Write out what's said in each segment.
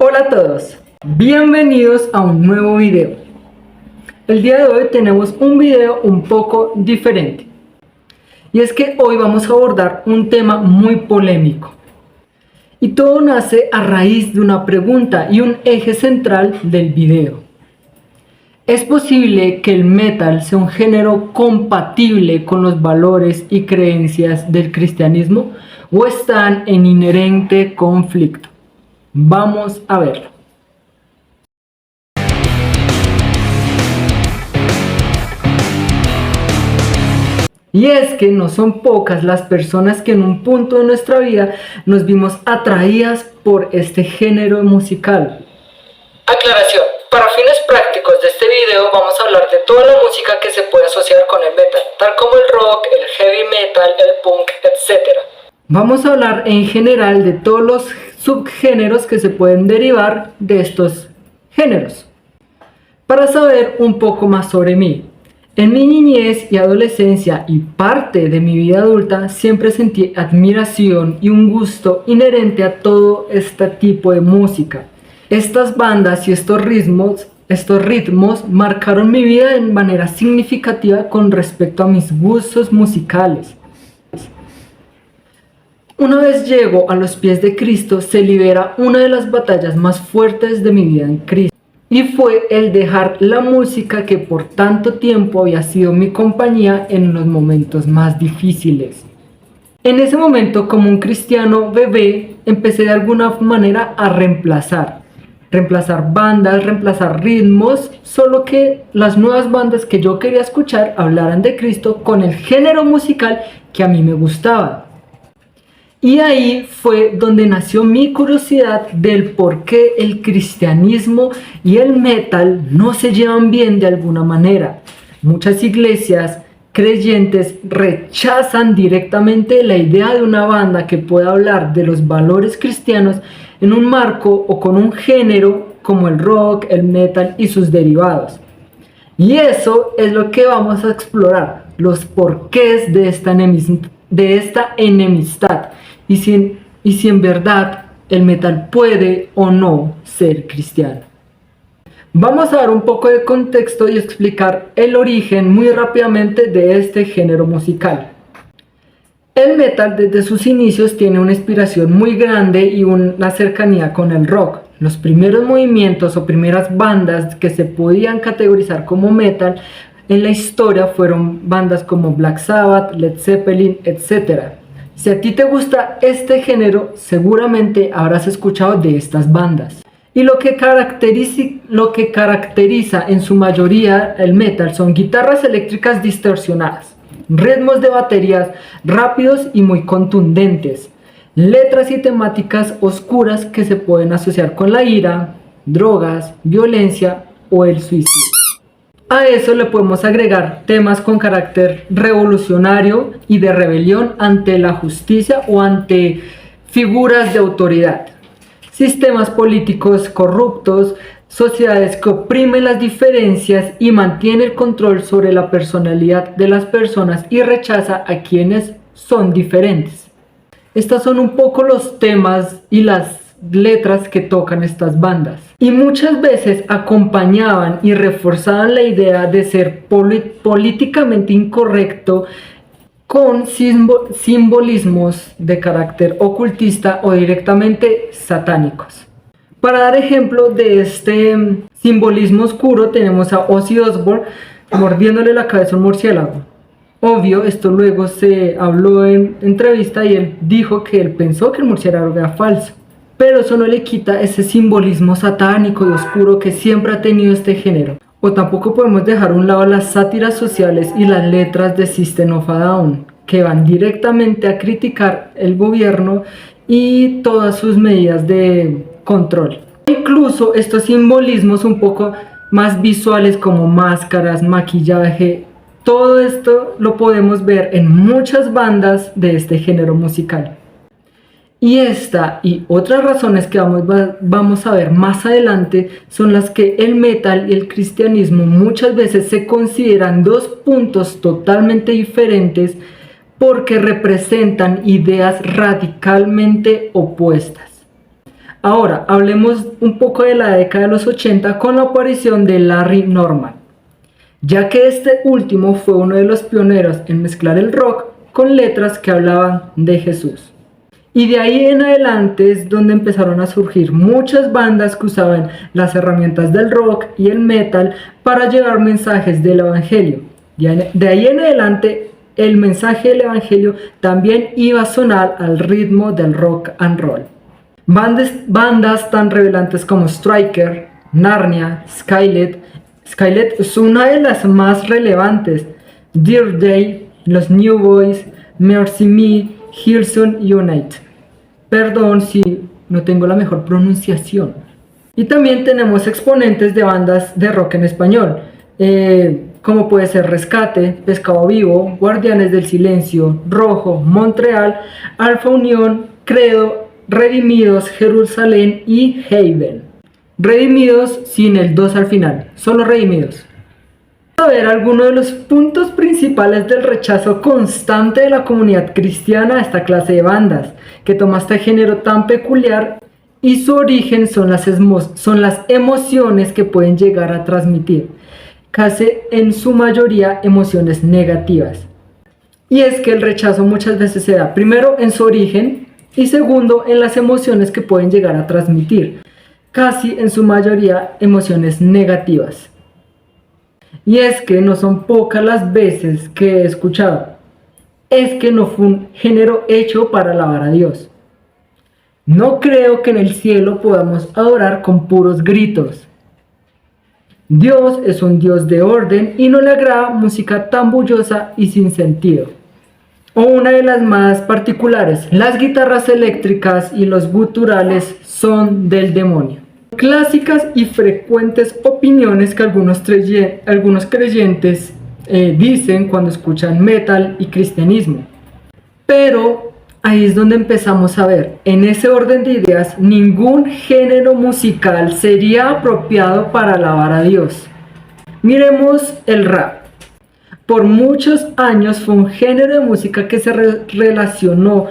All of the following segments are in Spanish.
Hola a todos, bienvenidos a un nuevo video. El día de hoy tenemos un video un poco diferente. Y es que hoy vamos a abordar un tema muy polémico. Y todo nace a raíz de una pregunta y un eje central del video. ¿Es posible que el metal sea un género compatible con los valores y creencias del cristianismo o están en inherente conflicto? Vamos a verlo. Y es que no son pocas las personas que en un punto de nuestra vida nos vimos atraídas por este género musical. Aclaración, para fines prácticos de este video vamos a hablar de toda la música que se puede asociar con el metal, tal como el rock, el heavy metal, el punk, etc. Vamos a hablar en general de todos los subgéneros que se pueden derivar de estos géneros. Para saber un poco más sobre mí, en mi niñez y adolescencia y parte de mi vida adulta siempre sentí admiración y un gusto inherente a todo este tipo de música. Estas bandas y estos ritmos marcaron mi vida de manera significativa con respecto a mis gustos musicales. Una vez llego a los pies de Cristo, se libera una de las batallas más fuertes de mi vida en Cristo. Y fue el dejar la música que por tanto tiempo había sido mi compañía en los momentos más difíciles. En ese momento, como un cristiano bebé, empecé de alguna manera a reemplazar bandas, reemplazar ritmos, solo que las nuevas bandas que yo quería escuchar hablaran de Cristo con el género musical que a mí me gustaba. Y ahí fue donde nació mi curiosidad del por qué el cristianismo y el metal no se llevan bien de alguna manera. Muchas iglesias creyentes rechazan directamente la idea de una banda que pueda hablar de los valores cristianos en un marco o con un género como el rock, el metal y sus derivados. Y eso es lo que vamos a explorar, los porqués de esta enemistad. Y si en verdad el metal puede o no ser cristiano. Vamos a dar un poco de contexto y explicar el origen muy rápidamente de este género musical. El metal desde sus inicios tiene una inspiración muy grande y una cercanía con el rock. Los primeros movimientos o primeras bandas que se podían categorizar como metal en la historia fueron bandas como Black Sabbath, Led Zeppelin, etc. Si a ti te gusta este género, seguramente habrás escuchado de estas bandas. Y lo que caracteriza en su mayoría el metal son guitarras eléctricas distorsionadas, ritmos de baterías rápidos y muy contundentes, letras y temáticas oscuras que se pueden asociar con la ira, drogas, violencia o el suicidio. A eso le podemos agregar temas con carácter revolucionario y de rebelión ante la justicia o ante figuras de autoridad, sistemas políticos corruptos, sociedades que oprimen las diferencias y mantienen el control sobre la personalidad de las personas y rechaza a quienes son diferentes. Estos son un poco los temas y las letras que tocan estas bandas y muchas veces acompañaban y reforzaban la idea de ser políticamente incorrecto con simbolismos de carácter ocultista o directamente satánicos. Para dar ejemplo de este simbolismo oscuro tenemos a Ozzy Osbourne mordiéndole la cabeza a un murciélago. Obvio, esto luego se habló en entrevista y él dijo que él pensó que el murciélago era falso. Pero eso no le quita ese simbolismo satánico y oscuro que siempre ha tenido este género. O tampoco podemos dejar a un lado las sátiras sociales y las letras de System of a Down, que van directamente a criticar el gobierno y todas sus medidas de control. Incluso estos simbolismos un poco más visuales como máscaras, maquillaje, todo esto lo podemos ver en muchas bandas de este género musical. Y esta y otras razones que vamos a ver más adelante son las que el metal y el cristianismo muchas veces se consideran dos puntos totalmente diferentes porque representan ideas radicalmente opuestas. Ahora, hablemos un poco de la década de los 80 con la aparición de Larry Norman, ya que este último fue uno de los pioneros en mezclar el rock con letras que hablaban de Jesús. Y de ahí en adelante es donde empezaron a surgir muchas bandas que usaban las herramientas del rock y el metal para llevar mensajes del evangelio. De ahí en adelante el mensaje del evangelio también iba a sonar al ritmo del rock and roll. Bandas tan revelantes como Striker, Narnia, Skylet es una de las más relevantes, Dear Day, los New Boys, Mercy Me, Hillsong Unite. Perdón si no tengo la mejor pronunciación. Y también tenemos exponentes de bandas de rock en español, como puede ser Rescate, Pescado Vivo, Guardianes del Silencio, Rojo, Montreal, Alfa Unión, Credo, Redimidos, Jerusalén y Haven. Redimidos sin el 2 al final, solo Redimidos. Vamos a ver algunos de los puntos principales del rechazo constante de la comunidad cristiana a esta clase de bandas, que toma este género tan peculiar y su origen son las emociones que pueden llegar a transmitir, casi en su mayoría emociones negativas. Y es que el rechazo muchas veces se da primero en su origen y segundo en las emociones que pueden llegar a transmitir, casi en su mayoría emociones negativas. Y es que no son pocas las veces que he escuchado, es que no fue un género hecho para alabar a Dios. No creo que en el cielo podamos adorar con puros gritos. Dios es un Dios de orden y no le agrada música tan bullosa y sin sentido. O una de las más particulares, las guitarras eléctricas y los guturales son del demonio. Clásicas y frecuentes opiniones que algunos creyentes dicen cuando escuchan metal y cristianismo. Pero ahí es donde empezamos a ver, en ese orden de ideas, ningún género musical sería apropiado para alabar a Dios. Miremos el rap. Por muchos años fue un género de música que se relacionó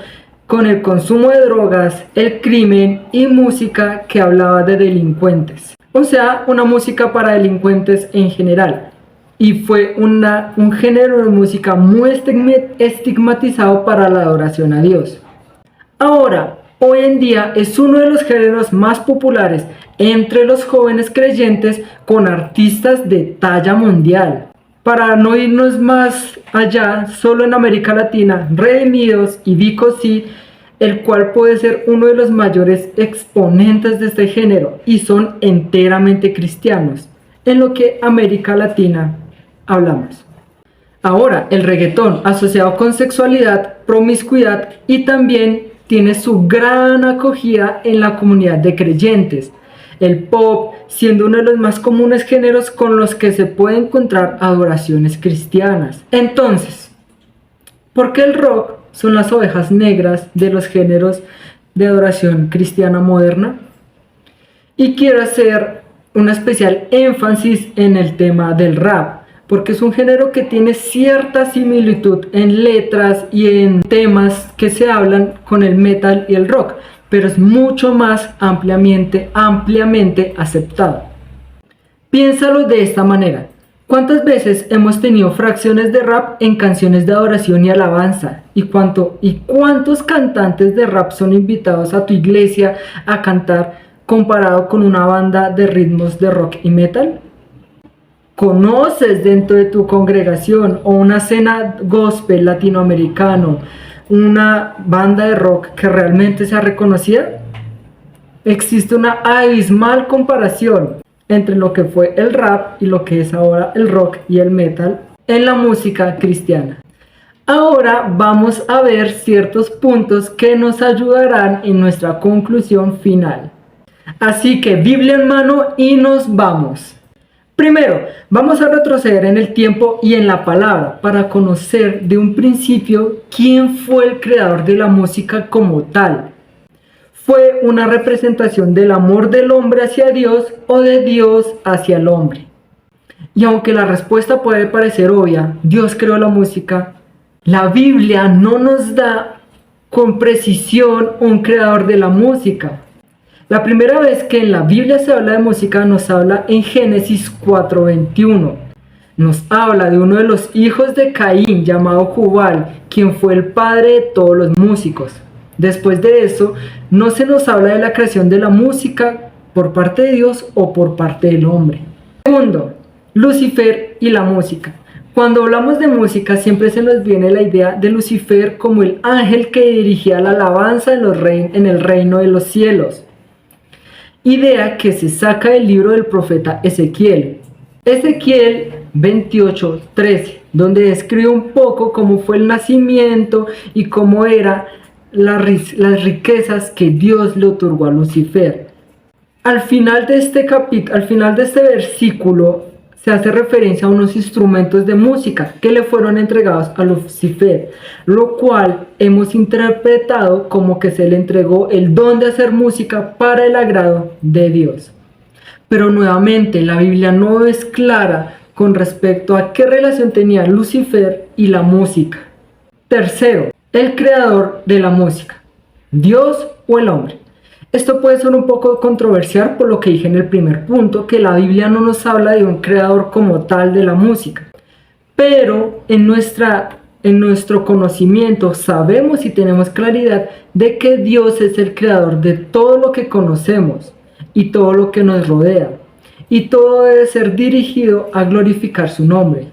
con el consumo de drogas, el crimen y música que hablaba de delincuentes. O sea, una música para delincuentes en general. Y fue un género de música muy estigmatizado para la adoración a Dios. Ahora, hoy en día es uno de los géneros más populares entre los jóvenes creyentes con artistas de talla mundial. Para no irnos más allá, solo en América Latina, Redimidos y Vico Sí, el cual puede ser uno de los mayores exponentes de este género y son enteramente cristianos, en lo que América Latina hablamos. Ahora, el reggaetón asociado con sexualidad, promiscuidad y también tiene su gran acogida en la comunidad de creyentes. El pop siendo uno de los más comunes géneros con los que se puede encontrar adoraciones cristianas. Entonces, ¿por qué el rock son las ovejas negras de los géneros de adoración cristiana moderna? Y quiero hacer un especial énfasis en el tema del rap, porque es un género que tiene cierta similitud en letras y en temas que se hablan con el metal y el rock, pero es mucho más ampliamente aceptado. Piénsalo de esta manera. ¿Cuántas veces hemos tenido fracciones de rap en canciones de adoración y alabanza? ¿Y cuántos cantantes de rap son invitados a tu iglesia a cantar comparado con una banda de ritmos de rock y metal? ¿Conoces dentro de tu congregación o una escena gospel latinoamericano una banda de rock que realmente sea reconocida? Existe una abismal comparación entre lo que fue el rap y lo que es ahora el rock y el metal en la música cristiana. Ahora vamos a ver ciertos puntos que nos ayudarán en nuestra conclusión final. Así que Biblia en mano y nos vamos. Primero, vamos a retroceder en el tiempo y en la palabra para conocer de un principio quién fue el creador de la música como tal. ¿Fue una representación del amor del hombre hacia Dios o de Dios hacia el hombre? Y aunque la respuesta puede parecer obvia, Dios creó la música, la Biblia no nos da con precisión un creador de la música. La primera vez que en la Biblia se habla de música nos habla en Génesis 4:21. Nos habla de uno de los hijos de Caín llamado Jubal, quien fue el padre de todos los músicos. Después de eso, no se nos habla de la creación de la música por parte de Dios o por parte del hombre. Segundo, Lucifer y la música. Cuando hablamos de música siempre se nos viene la idea de Lucifer como el ángel que dirigía la alabanza en el reino de los cielos. Idea que se saca del libro del profeta Ezequiel. Ezequiel 28:13, donde describe un poco cómo fue el nacimiento y cómo eran las riquezas que Dios le otorgó a Lucifer. Al final de este versículo se hace referencia a unos instrumentos de música que le fueron entregados a Lucifer, lo cual hemos interpretado como que se le entregó el don de hacer música para el agrado de Dios. Pero nuevamente la Biblia no es clara con respecto a qué relación tenía Lucifer y la música. Tercero, el creador de la música, ¿Dios o el hombre? Esto puede ser un poco controversial por lo que dije en el primer punto, que la Biblia no nos habla de un creador como tal de la música. Pero en nuestro conocimiento sabemos y tenemos claridad de que Dios es el creador de todo lo que conocemos y todo lo que nos rodea. Y todo debe ser dirigido a glorificar su nombre.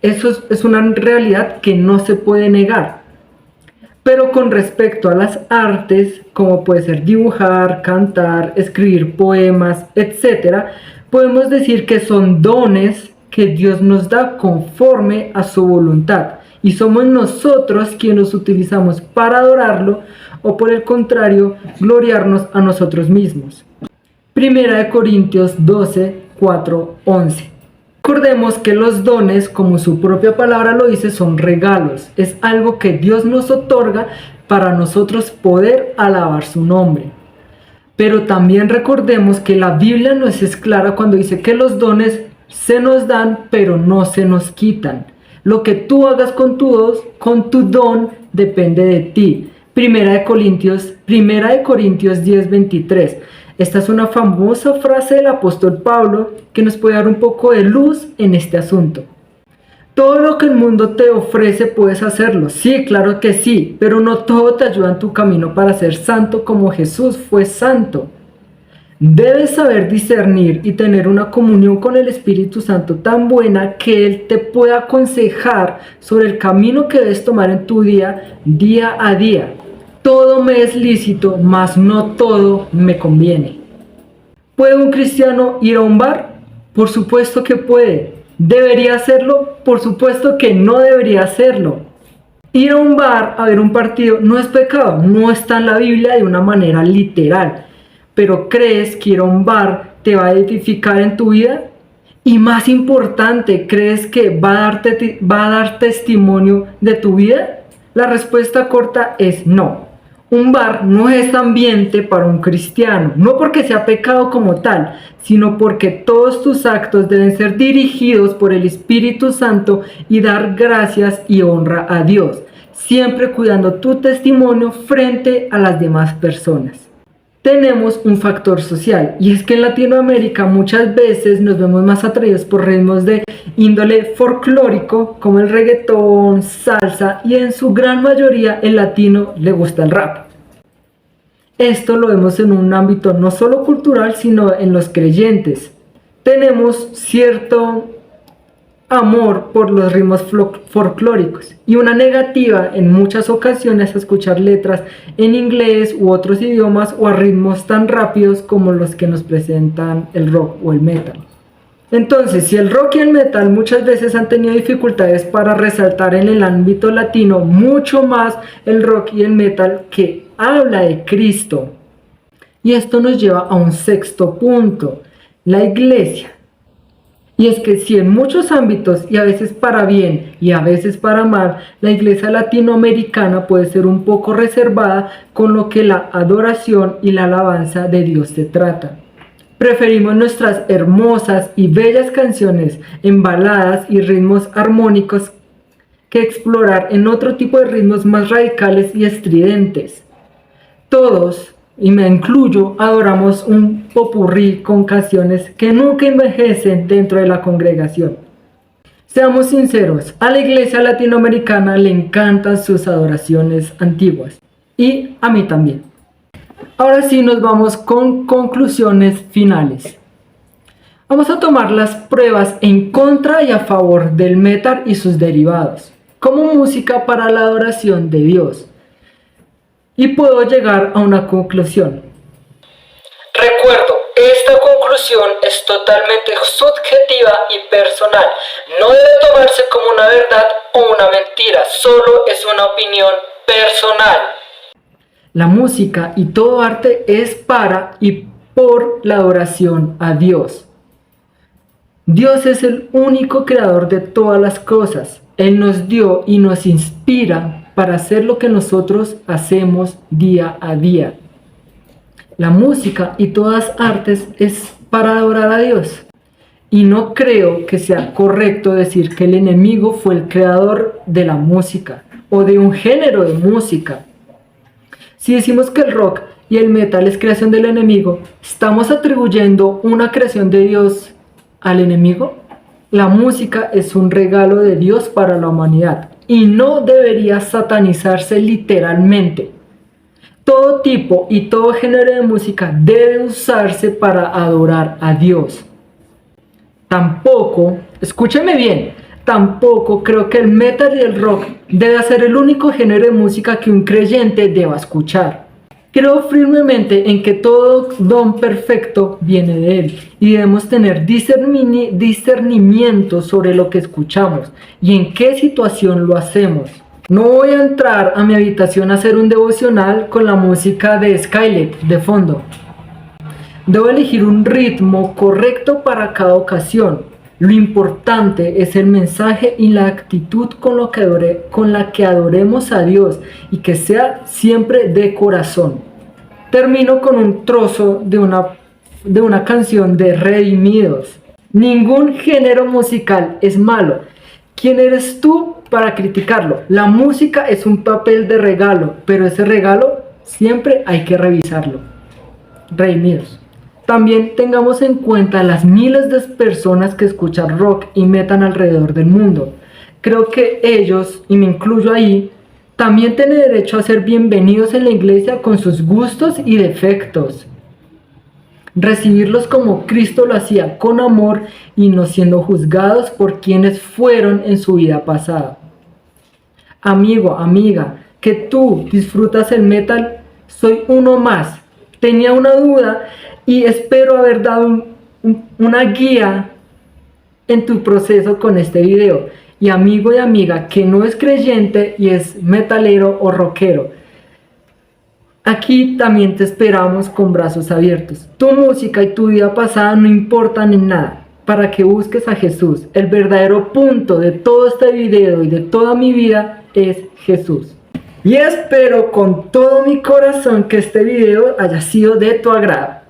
Eso es una realidad que no se puede negar. Pero con respecto a las artes, como puede ser dibujar, cantar, escribir poemas, etc., podemos decir que son dones que Dios nos da conforme a su voluntad. Y somos nosotros quienes los utilizamos para adorarlo o por el contrario, gloriarnos a nosotros mismos. Primera de Corintios 12:4-11. Recordemos que los dones, como su propia palabra lo dice, son regalos. Es algo que Dios nos otorga para nosotros poder alabar su nombre. Pero también recordemos que la Biblia nos es clara cuando dice que los dones se nos dan, pero no se nos quitan. Lo que tú hagas con tu don depende de ti. Primera de Corintios 10:23. Esta es una famosa frase del apóstol Pablo que nos puede dar un poco de luz en este asunto. Todo lo que el mundo te ofrece puedes hacerlo, sí, claro que sí, pero no todo te ayuda en tu camino para ser santo como Jesús fue santo. Debes saber discernir y tener una comunión con el Espíritu Santo tan buena que Él te pueda aconsejar sobre el camino que debes tomar en tu día a día. Todo me es lícito, mas no todo me conviene. ¿Puede un cristiano ir a un bar? Por supuesto que puede. ¿Debería hacerlo? Por supuesto que no debería hacerlo. Ir a un bar a ver un partido no es pecado, no está en la Biblia de una manera literal. Pero ¿crees que ir a un bar te va a edificar en tu vida? Y más importante, ¿crees que va a dar testimonio de tu vida? La respuesta corta es no. Un bar no es ambiente para un cristiano, no porque sea pecado como tal, sino porque todos tus actos deben ser dirigidos por el Espíritu Santo y dar gracias y honra a Dios, siempre cuidando tu testimonio frente a las demás personas. Tenemos un factor social, y es que en Latinoamérica muchas veces nos vemos más atraídos por ritmos de índole folclórico como el reggaetón, salsa, y en su gran mayoría el latino le gusta el rap. Esto lo vemos en un ámbito no solo cultural, sino en los creyentes. Tenemos cierto amor por los ritmos folclóricos y una negativa en muchas ocasiones a escuchar letras en inglés u otros idiomas o a ritmos tan rápidos como los que nos presentan el rock o el metal. Entonces, si el rock y el metal muchas veces han tenido dificultades para resaltar en el ámbito latino, mucho más el rock y el metal que habla de Cristo. Y esto nos lleva a un sexto punto, la iglesia. Y es que si en muchos ámbitos, y a veces para bien y a veces para mal, la iglesia latinoamericana puede ser un poco reservada con lo que la adoración y la alabanza de Dios se trata. Preferimos nuestras hermosas y bellas canciones en baladas y ritmos armónicos que explorar en otro tipo de ritmos más radicales y estridentes. Todos y me incluyo, adoramos un popurrí con canciones que nunca envejecen dentro de la congregación. Seamos sinceros, a la iglesia latinoamericana le encantan sus adoraciones antiguas, y a mí también. Ahora sí nos vamos con conclusiones finales. Vamos a tomar las pruebas en contra y a favor del metal y sus derivados, como música para la adoración de Dios. Y puedo llegar a una conclusión. Recuerdo, esta conclusión es totalmente subjetiva y personal. No debe tomarse como una verdad o una mentira, solo es una opinión personal. La música y todo arte es para y por la adoración a Dios. Dios es el único creador de todas las cosas. Él nos dio y nos inspira para hacer lo que nosotros hacemos día a día. La música y todas las artes es para adorar a Dios. Y no creo que sea correcto decir que el enemigo fue el creador de la música o de un género de música. Si decimos que el rock y el metal es creación del enemigo, ¿estamos atribuyendo una creación de Dios al enemigo? La música es un regalo de Dios para la humanidad y no debería satanizarse literalmente. Todo tipo y todo género de música debe usarse para adorar a Dios. Tampoco, escúcheme bien, tampoco creo que el metal y el rock deba ser el único género de música que un creyente deba escuchar. Creo firmemente en que todo don perfecto viene de Él y debemos tener discernimiento sobre lo que escuchamos y en qué situación lo hacemos. No voy a entrar a mi habitación a hacer un devocional con la música de Skylet de fondo. Debo elegir un ritmo correcto para cada ocasión. Lo importante es el mensaje y la actitud con la que adoremos a Dios y que sea siempre de corazón. Termino con un trozo de una canción de Redimidos. Ningún género musical es malo. ¿Quién eres tú para criticarlo? La música es un papel de regalo, pero ese regalo siempre hay que revisarlo. Redimidos. También tengamos en cuenta las miles de personas que escuchan rock y metal alrededor del mundo. Creo que ellos, y me incluyo ahí, también tienen derecho a ser bienvenidos en la iglesia con sus gustos y defectos. Recibirlos como Cristo lo hacía, con amor y no siendo juzgados por quienes fueron en su vida pasada. Amigo, amiga, que tú disfrutas el metal, soy uno más. Tenía una duda y espero haber dado una guía en tu proceso con este video. Y amigo y amiga que no es creyente y es metalero o rockero, aquí también te esperamos con brazos abiertos. Tu música y tu vida pasada no importan en nada, para que busques a Jesús. El verdadero punto de todo este video y de toda mi vida es Jesús. Y espero con todo mi corazón que este video haya sido de tu agrado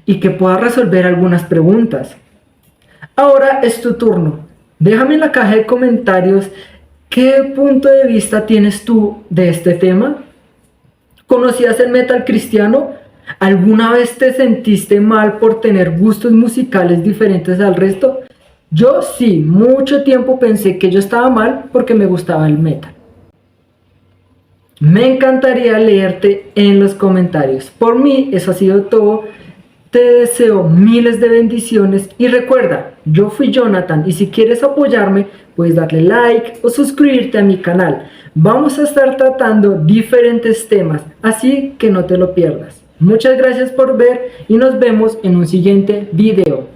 y que puedas resolver algunas preguntas. Ahora es tu turno. Déjame en la caja de comentarios qué punto de vista tienes tú de este tema. ¿Conocías el metal cristiano? ¿Alguna vez te sentiste mal por tener gustos musicales diferentes al resto? Yo sí, mucho tiempo pensé que yo estaba mal porque me gustaba el metal. Me encantaría leerte en los comentarios. Por mí, eso ha sido todo. Te deseo miles de bendiciones y recuerda, yo fui Jonathan y si quieres apoyarme, puedes darle like o suscribirte a mi canal. Vamos a estar tratando diferentes temas, así que no te lo pierdas. Muchas gracias por ver y nos vemos en un siguiente video.